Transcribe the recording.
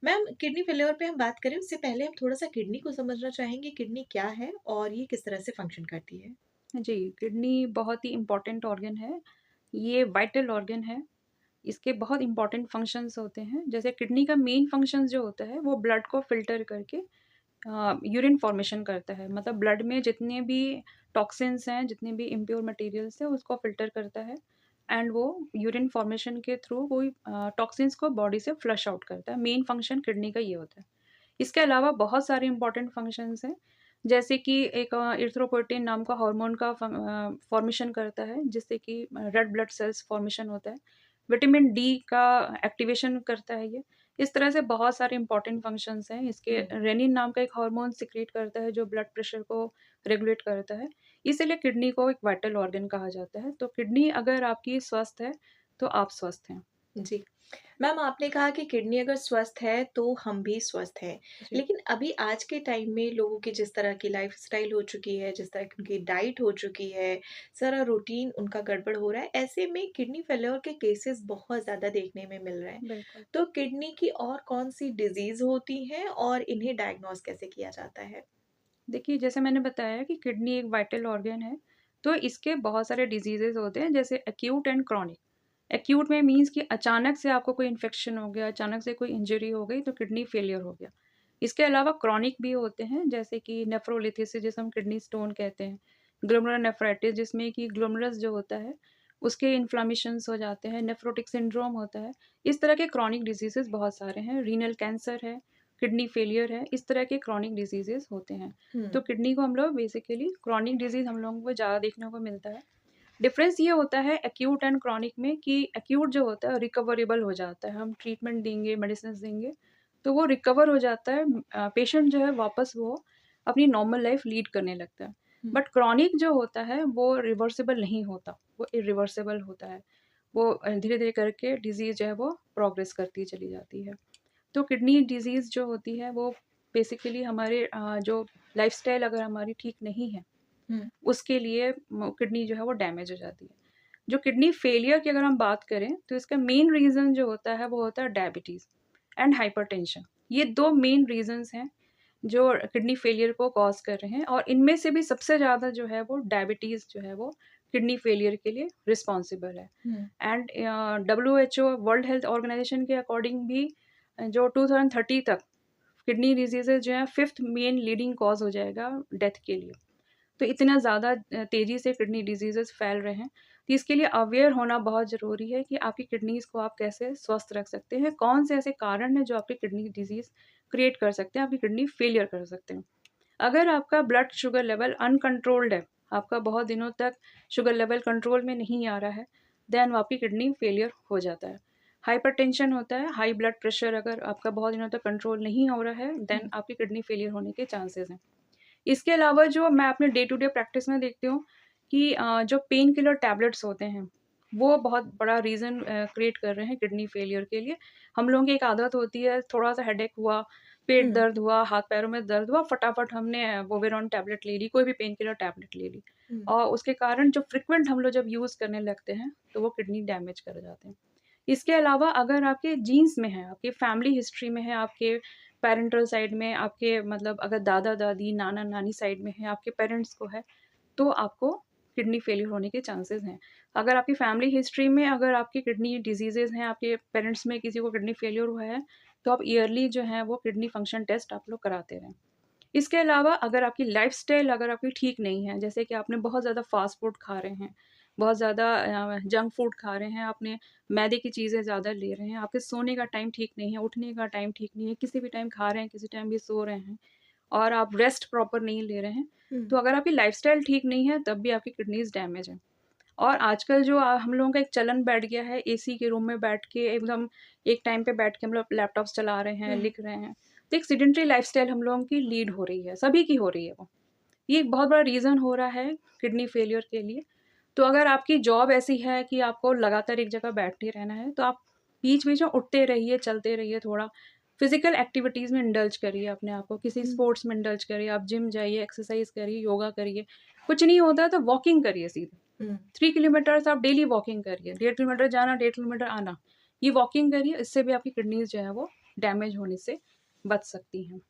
Ma'am kidney failure पे हम बात करें उससे पहले हम थोड़ा-सा किडनी को समझना चाहेंगे, किडनी क्या है और ये किस तरह से फंक्शन करती है? जी, किडनी बहुत ही इम्पोर्टेंट ऑर्गन है। ये वाइटल ऑर्गन है। इसके बहुत इम्पोर्टेंट फंक्शंस होते हैं। जैसे किडनी का मेन फंक्शंस जो होता है, वो ब्लड को फ़िल्टर करके यूरिन फ़ॉर्मेशन करता है। मतलब ब्लड में जितने भी टॉक्सिन्स हैं, जितने भी इम्प्योर मटीरियल्स हैं, उसको फ़िल्टर करता है एंड वो यूरिन फ़ॉर्मेशन के थ्रू वो टॉक्सिन्स को बॉडी से फ्लश आउट करता है। मेन फंक्शन किडनी का ये होता है। इसके अलावा बहुत सारे इम्पोर्टेंट फंक्शंस हैं, जैसे कि एक इरिथ्रोपोइटिन नाम का हार्मोन का फॉर्मेशन करता है, जिससे कि रेड ब्लड सेल्स फॉर्मेशन होता है। विटामिन डी का एक्टिवेशन करता है ये। इस तरह से बहुत सारे इम्पोर्टेंट फंक्शंस हैं। इसके हुँ। रेनिन नाम का एक हार्मोन सिक्रीट करता है, जो ब्लड प्रेशर को रेगुलेट करता है। इसीलिए किडनी को एक वाइटल ऑर्गन कहा जाता है। तो किडनी अगर आपकी स्वस्थ है, तो आप स्वस्थ हैं। जी। मैम आपने कहा कि किडनी अगर स्वस्थ है तो हम भी स्वस्थ हैं। जी। लेकिन अभी आज के टाइम में लोगों की जिस तरह की लाइफ़स्टाइल हो चुकी है, जिस तरह की उनकी डाइट हो चुकी है, सारा रूटीन उनका गड़बड़ हो रहा है, ऐसे में किडनी फेल्योर के केसेज़ बहुत ज़्यादा देखने में मिल रहे हैं। बिल्कुल। तो किडनी की और कौन-सी डिज़ीज़ होती हैं और इन्हें डायग्नोज़ कैसे किया जाता है? देखिए, जैसे मैंने बताया कि किडनी एक वाइटल ऑर्गन है, तो इसके बहुत सारे डिसीज़ेज़ होते हैं, जैसे एक्यूट एंड क्रॉनिक। एक्यूट में मीन्स कि अचानक से आपको कोई इन्फेक्शन हो गया, अचानक से कोई इंजरी हो गई, तो किडनी फेलियर हो गया। इसके अलावा क्रॉनिक भी होते हैं, जैसे कि नेफ्रोलिथिसिस जिसे हम किडनी स्टोन कहते हैं, ग्लोमेरुलनेफ्राइटिस जिसमें कि ग्लोमेरुलस जो होता है, उसके इन्फ्लेमेशंस हो जाते हैं, नेफ्रोटिक सिंड्रोम होता है। इस तरह के क्रॉनिक डिसीज़ेज़ बहुत सारे हैं, रीनल कैंसर है, किडनी फेलियर है, इस तरह के क्रॉनिक डिसीज़ेज़ होते हैं। हुँ। तो किडनी को हम लोग बेसिकली क्रॉनिक डिज़ीज़ हम लोगों को ज़्यादा देखने को मिलता है। डिफ़रेंस ये होता है एक्यूट एंड क्रॉनिक में कि एक्यूट जो होता है रिकवरेबल हो जाता है। हम ट्रीटमेंट देंगे, मेडिसिन्स देंगे, तो वो रिकवर हो जाता है। पेशेंट जो है वापस वो अपनी नॉर्मल लाइफ़ लीड करने लगता है। हुँ। बट क्रॉनिक जो होता है वो रिवर्सिबल नहीं होता, वो इरिवर्सिबल होता है। वो धीरे-धीरे करके डिज़ीज़ जो है वो प्रोग्रेस करती चली जाती है। तो किडनी डिज़ीज़ जो होती है वो बेसिकली हमारे जो लाइफ़स्टाइल अगर हमारी ठीक नहीं है, हुँ। उसके लिए किडनी जो है वो डैमेज हो जाती है। जो किडनी फेलियर की अगर हम बात करें, तो इसका मेन रीज़न जो होता है, वो होता है डायबिटीज़ एंड हाइपरटेंशन। ये 2 मेन रीज़न्स हैं, जो किडनी फेलियर को कॉज़ कर रहे हैं और इनमें से भी सबसे ज़्यादा जो है वो डायबिटीज़ जो है वो किडनी फेलियर के लिए रिस्पॉन्सिबल है। हुँ। And WHO world health organization के अकॉर्डिंग भी जो 2030 तक किडनी डिज़ीज़ेज़ जो है 5th मेन लीडिंग कॉज़ हो जाएगा डेथ के लिए। तो इतना ज़्यादा तेज़ी से किडनी डिज़ीज़ेज़ फैल रहे हैं, तो इसके लिए अवेयर होना बहुत ज़रूरी है कि आपकी किडनीज़ को आप कैसे स्वस्थ रख सकते हैं। कौन से ऐसे कारण हैं जो आपकी किडनी डिज़ीज़ क्रिएट कर सकते हैं, आपकी किडनी फेलियर कर सकते हैं। अगर आपका ब्लड शुगर लेवल अनकंट्रोल्ड है, आपका बहुत दिनों तक शुगर लेवल कंट्रोल में नहीं आ रहा है, देन आपकी किडनी फेलियर हो जाता है। हाइपरटेंशन होता है, हाई ब्लड प्रेशर अगर आपका बहुत दिनों तक कंट्रोल नहीं हो रहा है, देन हुँ। आपकी किडनी फेलियर होने के चांसेज़ हैं। इसके अलावा जो मैं अपने डे टू डे प्रैक्टिस में देखती हूँ कि जो पेन किलर टैबलेट्स होते हैं, वो बहुत बड़ा रीज़न क्रिएट कर रहे हैं किडनी फेलियर के लिए। हम लोगों की एक आदत होती है, थोड़ा-सा हेडेक हुआ, पेट हुँ। दर्द हुआ, हाथ-पैरों में दर्द हुआ, फटाफट हमने वोवेरॉन टैबलेट ले ली, कोई भी पेन किलर टैबलेट ले ली हुँ। और उसके कारण जो फ्रीक्वेंट हम लोग जब यूज़ करने लगते हैं, तो वो किडनी डैमेज कर जाते हैं। इसके अलावा अगर आपके जीन्स में है, आपके फैमिली हिस्ट्री में है, आपके पैरेंटल साइड में, आपके मतलब अगर दादा-दादी, नाना-नानी साइड में है, आपके पेरेंट्स को है, तो आपको किडनी फेलियर होने के चांसेज़ हैं। अगर आपकी फैमिली हिस्ट्री में अगर आपकी किडनी डिज़ीज़ेज़ हैं, आपके पेरेंट्स में किसी को किडनी फेलियर हुआ है, तो आप ईयरली जो है वो किडनी फंक्शन टेस्ट आप लोग कराते रहें। इसके अलावा अगर आपकी लाइफ़स्टाइल अगर आपकी ठीक नहीं है, जैसे कि आपने बहुत ज़्यादा फ़ास्ट फूड खा रहे हैं, बहुत ज़्यादा जंक फूड खा रहे हैं, आपने मैदे की चीज़ें ज़्यादा ले रहे हैं, आपके सोने का टाइम ठीक नहीं है, उठने का टाइम ठीक नहीं है, किसी भी टाइम खा रहे हैं, किसी टाइम भी सो रहे हैं और आप रेस्ट प्रॉपर नहीं ले रहे हैं, हुँ। तो अगर आपकी लाइफ़स्टाइल ठीक नहीं है, तब भी आपकी किडनीज़ डैमेज हैं। और आजकल जो हम लोगों का एक चलन बैठ गया है, एसी के रूम में बैठ के एकदम एक टाइम पे बैठ के हम लोग लैपटॉप्स चला रहे हैं, हुँ। लिख रहे हैं। तो एक सेडेंटरी लाइफ़स्टाइल हम लोगों की लीड हो रही है, सभी की हो रही है वो। ये एक बहुत बड़ा रीज़न हो रहा है किडनी फेलियर के लिए। तो अगर आपकी जॉब ऐसी है कि आपको लगातार एक जगह बैठे रहना है, तो आप बीच-बीच में उठते रहिए, चलते रहिए थोड़ा। फ़िज़िकल एक्टिविटीज़ में इंडल्ज करिए अपने आप को, किसी हुँ। स्पोर्ट्स में इंडल्ज करिए, आप जिम जाइए, एक्सरसाइज़ करिए, योगा करिए। कुछ नहीं होता है तो वॉकिंग करिए सीधे। हुँ। 3 किलोमीटर्स आप डेली वॉकिंग करिए, 1.5 किलोमीटर जाना, 1.5 किलोमीटर आना। ये वॉकिंग करिए, इससे भी आपकी किडनीज़ जो है वो डैमेज होने से बच सकती हैं।